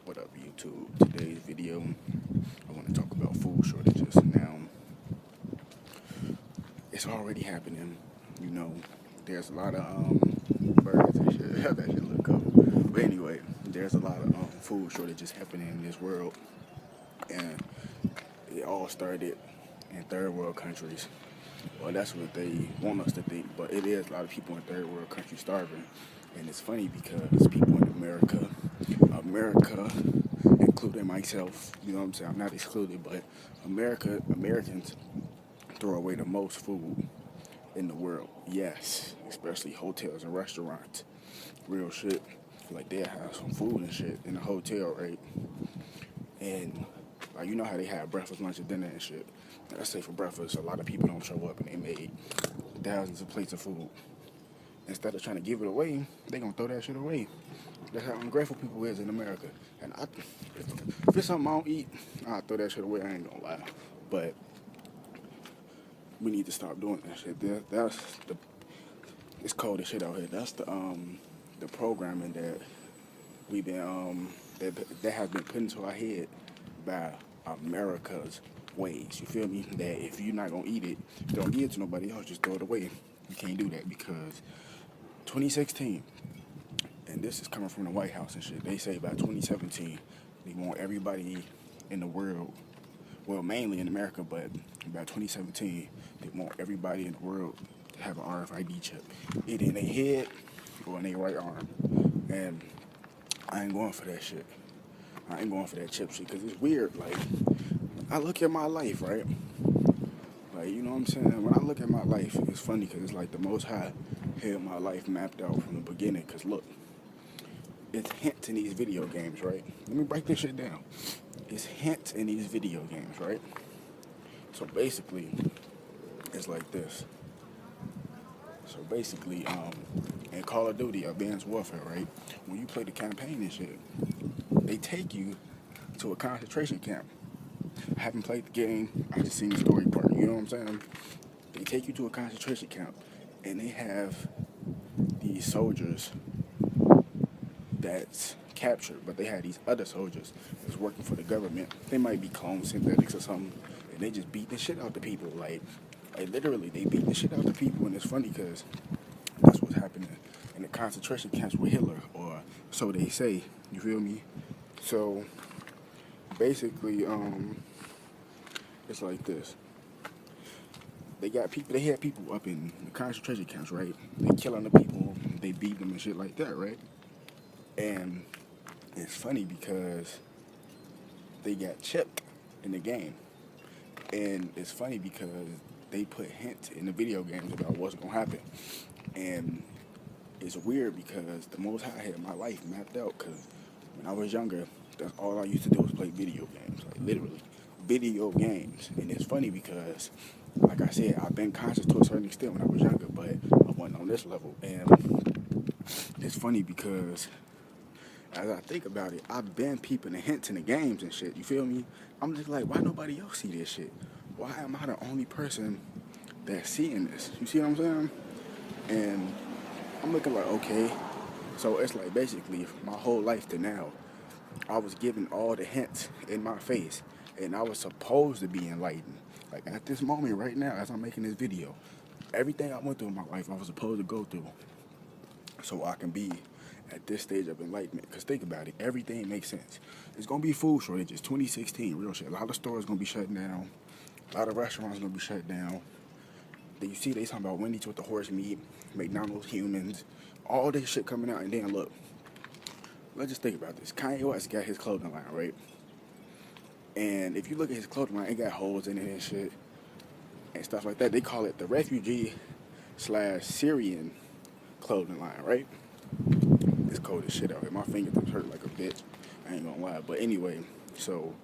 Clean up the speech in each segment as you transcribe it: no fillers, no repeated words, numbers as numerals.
What up, YouTube? Today's video, I want to talk about food shortages. Now, it's already happening. You know, there's a lot of birds and shit. That shit look cool. But anyway, there's a lot of food shortages happening in this world, and it all started in third world countries. Well, that's what they want us to think, but it is a lot of people in third world countries starving. And it's funny because people in America, including myself, you know what I'm saying, I'm not excluded, but Americans throw away the most food in the world. Yes, especially hotels and restaurants. Real shit. Like, they'll have some food and shit in the hotel, right? And like, you know how they have breakfast, lunch, and dinner and shit. Let's say for breakfast, a lot of people don't show up and they made thousands of plates of food. Instead of trying to give it away, they gonna throw that shit away. That's how ungrateful people is in America. And if it's something I don't eat, I'll throw that shit away. I ain't gonna lie. But we need to stop doing that shit. It's cold as shit out here. That's the programming that we've been that has been put into our head by America's ways. You feel me? That if you're not gonna eat it, don't give it to nobody else. Just throw it away. You can't do that because 2016, and this is coming from the White House and shit. They say by 2017, they want everybody in the world, well, mainly in America, but by 2017, they want everybody in the world to have an RFID chip, either in their head or in their right arm. And I ain't going for that shit. I ain't going for that chip shit because it's weird. Like, I look at my life, right? Like, you know what I'm saying? When I look at my life, it's funny because it's like the Most High had my life mapped out from the beginning. Because look, it's hints in these video games, right? Let me break this shit down. It's hints in these video games, right? So basically, it's like this. So basically, in Call of Duty, Advanced Warfare, right? When you play the campaign and shit, they take you to a concentration camp. I haven't played the game, I just seen the story part, you know what I'm saying? They take you to a concentration camp, and they have these soldiers that's captured, but they have these other soldiers that's working for the government. They might be clone synthetics or something, and they just beat the shit out the people. Like literally, they beat the shit out the people, and it's funny because that's what's happening in the concentration camps with Hitler, or so they say, you feel me? So basically, it's like this. They had people up in the concentration camps, right? They killing the people, they beat them and shit like that, right? And it's funny because they got chipped in the game. And it's funny because they put hints in the video games about what's gonna happen. And it's weird because the Most High had my life mapped out, because when I was younger, that's all I used to do was play video games, like literally video games. And it's funny because, like I said, I've been conscious to a certain extent when I was younger, but I wasn't on this level. And it's funny because as I think about it, I've been peeping the hints in the games and shit, you feel me? I'm just like, why nobody else see this shit? Why am I the only person that's seeing this? You see what I'm saying? And I'm looking like, okay. So it's like basically my whole life to now, I was given all the hints in my face, and I was supposed to be enlightened. Like at this moment right now, as I'm making this video, everything I went through in my life, I was supposed to go through so I can be at this stage of enlightenment. Because think about it, everything makes sense. It's going to be food shortages, 2016, real shit. A lot of stores going to be shut down. A lot of restaurants going to be shut down. You see, they talking about Wendy's with the horse meat, McDonald's humans, all this shit coming out. And then look, let's just think about this. Kanye West got his clothing line, right? And if you look at his clothing line, it got holes in it and shit and stuff like that. They call it the refugee/Syrian clothing line, right? It's cold as shit out here. My fingertips hurt like a bitch. I ain't gonna lie. But anyway, so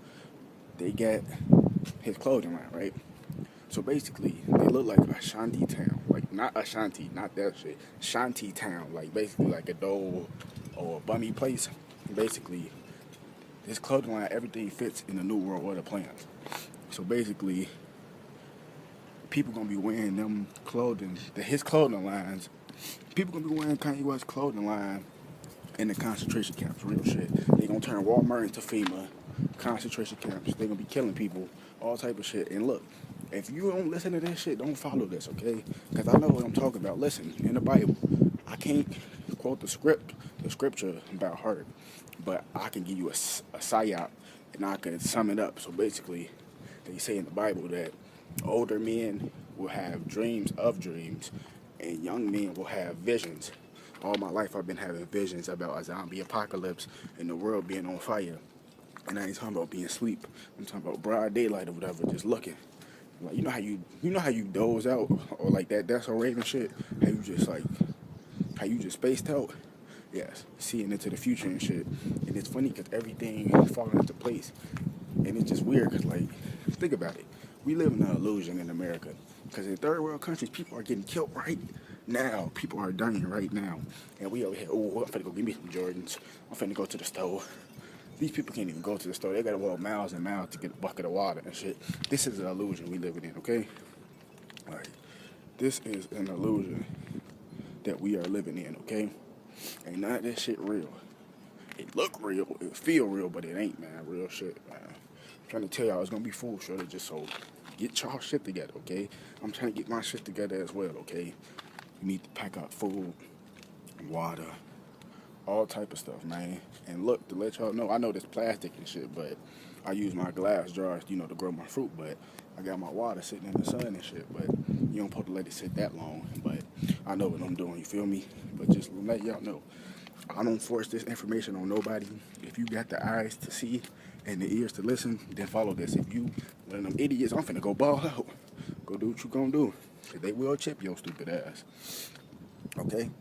they got his clothing line, right? So basically, they look like a shanty town. Like, not Ashanti, not that shit. Shanty town. Like, basically like a dole or a bummy place. Basically, this clothing line, everything fits in the New World Order plans. So basically, people gonna be wearing them clothing, his clothing lines. People gonna be wearing Kanye West's clothing line in the concentration camps, real shit. They gonna turn Walmart into FEMA concentration camps. They gonna be killing people, all type of shit. And look, if you don't listen to this shit, don't follow this, okay? Because I know what I'm talking about. Listen, in the Bible, I can't quote the scripture about heart, but I can give you a psyop, and I can sum it up. So basically, they say in the Bible that older men will have dreams of dreams, and young men will have visions. All my life I've been having visions about a zombie apocalypse and the world being on fire. And I ain't talking about being asleep. I'm talking about broad daylight or whatever, just looking. Like you know how you doze out or like that That's so Raven shit. How you just spaced out. Yes, seeing into the future and shit. And it's funny because everything is falling into place. And it's just weird because, like, think about it. We live in an illusion in America. Because in third world countries, people are getting killed right now. People are dying right now. And we over here, oh, I'm finna go give me some Jordans. I'm finna go to the store. These people can't even go to the store. They gotta walk miles and miles to get a bucket of water and shit. This is an illusion we living in, okay? Like, this is an illusion that we are living in, okay? Ain't none of this shit real. It look real, it feel real, but it ain't, man. Real shit, man. I'm trying to tell y'all it's gonna be full shortage, just so get y'all shit together, okay? I'm trying to get my shit together as well, okay? You need to pack out food, water, all type of stuff, man. And look, to let y'all know, I know this plastic and shit, but I use my glass jars, to grow my fruit, but I got my water sitting in the sun and shit, but you don't supposed to let it sit that long, but I know what I'm doing, you feel me? But just let y'all know, I don't force this information on nobody. If you got the eyes to see and the ears to listen, then follow this. If you one of them idiots, I'm finna go ball out. Go do what you gonna do. 'Cause they will chip your stupid ass. Okay?